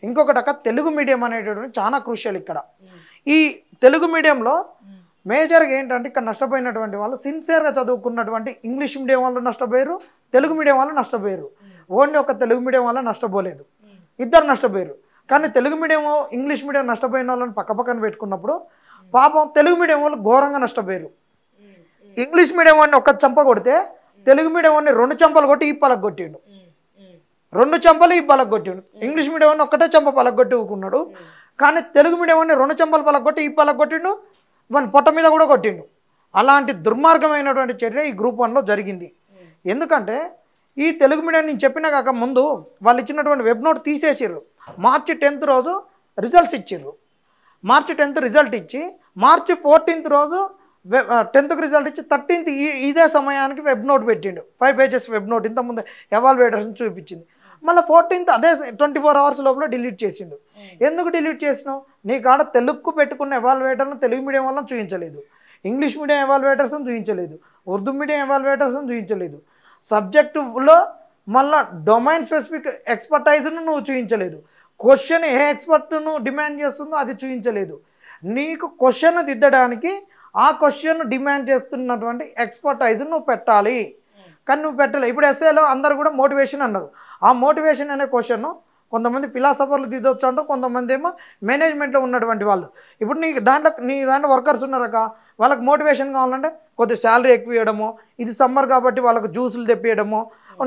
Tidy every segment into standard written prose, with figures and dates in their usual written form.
ఇంకొకటి తెలుగు మీడియం అనేటటువంటి చాలా క్రూషియల్ ఇక్కడ. ఈ తెలుగు మీడియంలో మేజర్గా ఏంటంటే ఇక్కడ నష్టపోయినటువంటి వాళ్ళు సిన్సియర్గా చదువుకున్నటువంటి ఇంగ్లీష్ మీడియం వాళ్ళు నష్టపోయారు, తెలుగు మీడియం వాళ్ళు నష్టపోయారు. ఓన్లీ ఒక తెలుగు మీడియం వల్ల నష్టపోలేదు, ఇద్దరు నష్టపోయారు. కానీ తెలుగు మీడియం ఇంగ్లీష్ మీడియం నష్టపోయిన వాళ్ళని పక్కపక్కన పెట్టుకున్నప్పుడు పాపం తెలుగు మీడియం వాళ్ళు ఘోరంగా నష్టపోయారు. ఇంగ్లీష్ మీడియం వాడిని ఒక్క చంప కొడితే తెలుగు మీడియం వాడిని 2 చంపలు కొట్టి ఈ పలక కొట్టిండు, 2 చంపలు ఈ పలక కొట్టిండు. ఇంగ్లీష్ మీడియం వాడిని ఒక్కటే చంప పలక కొట్టి ఊకున్నాడు. కానీ తెలుగు మీడియం వాడిని 2 చంపలు పలక కొట్టి ఈ పలక కొట్టిండు, వాడిని పొట్ట మీద కూడా కొట్టిండు. అలాంటి దుర్మార్గమైనటువంటి చర్య ఈ గ్రూప్ 1లో జరిగింది. ఎందుకంటే ఈ తెలుగు మీడియం నేను చెప్పినా కాక ముందు వాళ్ళు ఇచ్చినటువంటి వెబ్ నోట్ తీసేసిర్రు. మార్చి 10th రోజు రిజల్ట్స్ ఇచ్చిర్రు. మార్చి 10th రిజల్ట్ ఇచ్చి మార్చి 14th రోజు 10th రిజల్ట్ ఇచ్చి 13th ఇదే సమయానికి వెబ్ నోట్ పెట్టిండు. 5 pages వెబ్ నోట్ ఇంతకుముందు ఎవాల్యుయేటర్స్ చూపించింది. మళ్ళీ 14th అదే 24 hours లోపల డిలీట్ చేసిండు. ఎందుకు డిలీట్ చేసినావు? నీ కాడ తెలుగుకు పెట్టుకున్న ఎవాల్యుయేటర్ను తెలుగు మీడియం వల్ల చూపించలేదు, ఇంగ్లీష్ మీడియం ఎవాల్యుయేటర్స్ని చూపించలేదు, ఉర్దూ మీడియం ఎవాల్యుయేటర్స్ని చూపించలేదు, సబ్జెక్టులో మళ్ళీ డొమైన్ స్పెసిఫిక్ ఎక్స్పర్టైజ్ను నువ్వు చూపించలేదు, క్వశ్చన్ ఏ ఎక్స్పర్ట్ను డిమాండ్ చేస్తుందో అది చూపించలేదు. నీకు క్వశ్చన్ దిద్దడానికి ఆ క్వశ్చన్ డిమాండ్ చేస్తున్నటువంటి ఎక్స్పర్టైజ్ నువ్వు పెట్టాలి, కానీ నువ్వు పెట్టలేదు. ఇప్పుడు ఎస్ఏలో అందరు కూడా మోటివేషన్ అన్నారు. ఆ మోటివేషన్ అనే క్వశ్చన్ కొంతమంది ఫిలాసఫర్లు దిద్దొచ్చు అంటారు, కొంతమంది ఏమో మేనేజ్మెంట్లో ఉన్నటువంటి వాళ్ళు. ఇప్పుడు నీ దాంట్లో వర్కర్స్ ఉన్నారక, వాళ్ళకి మోటివేషన్ కావాలంటే కొద్ది శాలరీ ఎక్కువ ఇవ్వడమో, ఇది సమ్మర్ కాబట్టి వాళ్ళకు జ్యూసులు తెప్పియడమో,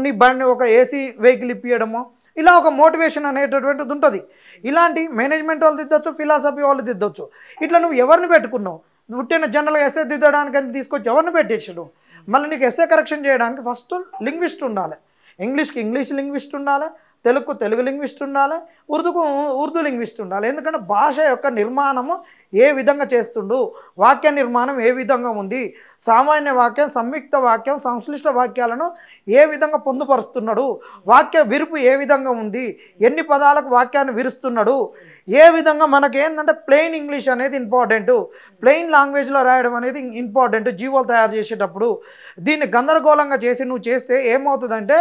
నీ బండి ఒక ఏసీ వెహికల్ ఇప్పియడమో, ఇలా ఒక మోటివేషన్ అనేటటువంటిది ఉంటుంది. ఇలాంటి మేనేజ్మెంట్ వాళ్ళు దిద్దొచ్చు, ఫిలాసఫీ వాళ్ళు దిద్దొచ్చు. ఇట్లా నువ్వు ఎవరిని పెట్టుకున్నావు? పుట్టిన జనరల్గా ఎస్ఏ దిద్దడానికి అని తీసుకొచ్చి ఎవరిని పెట్టేసాడు? మళ్ళీ నీకు ఎస్ఏ కరెక్షన్ చేయడానికి ఫస్ట్ లింగ్విస్ట్ ఉండాలి, ఇంగ్లీష్కి ఇంగ్లీష్ లింగ్విస్ట్ ఉండాలి, తెలుగుకు తెలుగు లింగ్విస్ట్ ఉండాలి, ఉర్దూకు ఉర్దూ లింగ్విస్ట్ ఉండాలి. ఎందుకంటే భాష యొక్క నిర్మాణము ఏ విధంగా చేస్తుండు, వాక్య నిర్మాణం ఏ విధంగా ఉంది, సామాన్య వాక్యం, సంయుక్త వాక్యం, సంశ్లిష్ట వాక్యాలను ఏ విధంగా పొందుపరుస్తున్నాడు, వాక్య విరుపు ఏ విధంగా ఉంది, ఎన్ని పదాలకు వాక్యాన్ని విరుస్తున్నాడు, ఏ విధంగా మనకేంటంటే ప్లెయిన్ ఇంగ్లీష్ అనేది ఇంపార్టెంట్, ప్లెయిన్ లాంగ్వేజ్లో రాయడం అనేది ఇంపార్టెంట్. జీవోలు తయారు చేసేటప్పుడు దీన్ని గందరగోళంగా చేసి నువ్వు చేస్తే ఏమవుతుందంటే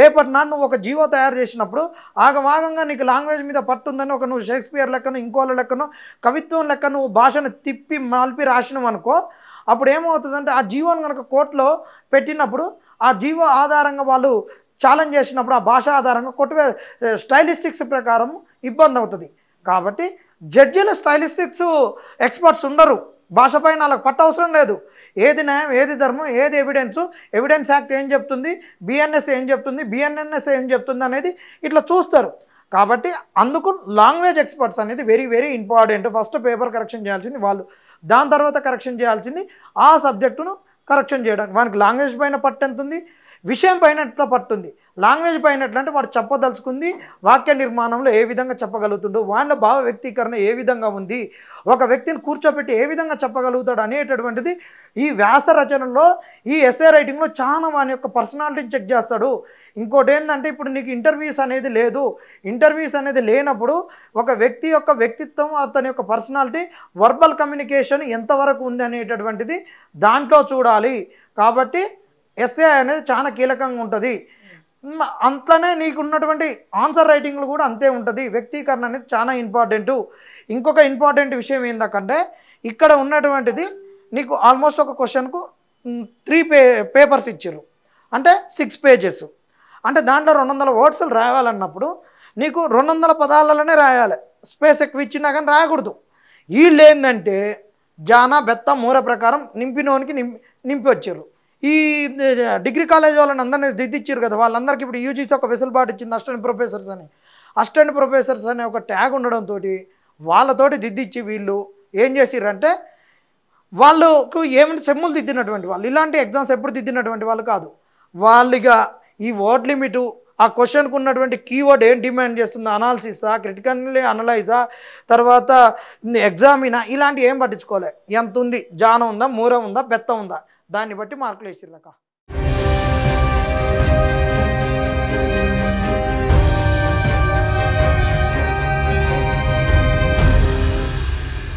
రేపటి నాడు నువ్వు ఒక జీవో తయారు చేసినప్పుడు ఆగమాగంగా నీకు లాంగ్వేజ్ మీద పట్టుందని ఒక నువ్వు షేక్స్పియర్ లెక్కను, ఇంకోళ్ళ లెక్కను, కవిత్వం లెక్క నువ్వు భాషను తిప్పి మాల్పి రాసినావు అనుకో, అప్పుడు ఏమవుతుందంటే ఆ జీవోను కనుక కోర్టులో పెట్టినప్పుడు ఆ జీవో ఆధారంగా వాళ్ళు ఛాలెంజ్ చేసినప్పుడు ఆ భాష ఆధారంగా స్టైలిస్టిక్స్ ప్రకారం ఇబ్బంది అవుతుంది. కాబట్టి జడ్జీలు స్టైలిస్టిక్స్ ఎక్స్పర్ట్స్ ఉండరు, భాష పైన వాళ్ళకి పట్టవసరం లేదు. ఏది న్యాయం, ఏది ధర్మం, ఏది ఎవిడెన్స్ యాక్ట్ ఏం చెప్తుంది, బిఎన్ఎస్ ఏం చెప్తుంది, బిఎన్ఎన్ఎస్ ఏం చెప్తుంది అనేది ఇట్లా చూస్తారు. కాబట్టి అందుకు లాంగ్వేజ్ ఎక్స్పర్ట్స్ అనేది very very important. First paper correction చేయాల్సింది వాళ్ళు, దాని తర్వాత కరెక్షన్ చేయాల్సింది ఆ సబ్జెక్టును కరెక్షన్ చేయడానికి. వానికి లాంగ్వేజ్ పైన పట్టు ఎంత ఉంది, విషయం పైన ఎట్లా పట్టుంది. లాంగ్వేజ్ పైన ఎట్లంటే వాడు చెప్పదలుచుకుంది వాక్య నిర్మాణంలో ఏ విధంగా చెప్పగలుగుతుండో, వాళ్ళ భావ వ్యక్తీకరణ ఏ విధంగా ఉంది, ఒక వ్యక్తిని కూర్చోబెట్టి ఏ విధంగా చెప్పగలుగుతాడు అనేటటువంటిది ఈ వ్యాస రచనలో, ఈ ఎస్ఏ రైటింగ్లో చాలా వాని యొక్క పర్సనాలిటీని చెక్ చేస్తాడు. ఇంకోటి ఏంటంటే ఇప్పుడు నీకు ఇంటర్వ్యూస్ అనేది లేదు, ఇంటర్వ్యూస్ అనేది లేనప్పుడు ఒక వ్యక్తి యొక్క వ్యక్తిత్వం, అతని యొక్క పర్సనాలిటీ, వర్బల్ కమ్యూనికేషన్ ఎంతవరకు ఉంది అనేటటువంటిది దాంట్లో చూడాలి. కాబట్టి ఎస్ఏ అనేది చాలా కీలకంగా ఉంటుంది. అంట్లోనే నీకు ఉన్నటువంటి ఆన్సర్ రైటింగ్లు కూడా అంతే ఉంటుంది. వ్యక్తీకరణ అనేది చాలా ఇంపార్టెంటు. ఇంకొక ఇంపార్టెంట్ విషయం ఏంటంటే ఇక్కడ ఉన్నటువంటిది నీకు ఆల్మోస్ట్ ఒక క్వశ్చన్కు 3 పేపర్స్ ఇచ్చారు, అంటే 6 pages. అంటే దాంట్లో 200 words రాయాలన్నప్పుడు నీకు 200 పదాలలోనే రాయాలి, స్పేస్ ఎక్కువ ఇచ్చినా కానీ రాయకూడదు. వీళ్ళు ఏంటంటే జానా బెత్త మూర ప్రకారం నింపినోనికి నింపి వచ్చారు. ఈ డిగ్రీ కాలేజ్ వాళ్ళని అందరినీ దిద్దిచ్చారు కదా, వాళ్ళందరికీ ఇప్పుడు యూజీసీ ఒక వెసులుబాటు ఇచ్చింది, అసిస్టెంట్ ప్రొఫెసర్స్ అనే ఒక ట్యాగ్ ఉండడంతో వాళ్ళతోటి దిద్దిచ్చి వీళ్ళు ఏం చేసిర్రంటే వాళ్ళకు ఏమిటి సెమ్ములు దిద్దినటువంటి వాళ్ళు, ఇలాంటి ఎగ్జామ్స్ ఎప్పుడు దిద్దినటువంటి వాళ్ళు కాదు. వాళ్ళుగా ఈ వర్డ్ లిమిటు, ఆ క్వశ్చన్కు ఉన్నటువంటి కీవర్డ్ ఏం డిమాండ్ చేస్తుందో, అనాలిసిసా, క్రిటికల్లీ అనలైజా, తర్వాత ఎగ్జామినా, ఇలాంటివి ఏం పట్టించుకోలే. ఎంత ఉంది, జాన ఉందా, మూర ఉందా, బెత్త ఉందా, దాన్ని బట్టి మార్కులు వేసిర్రక.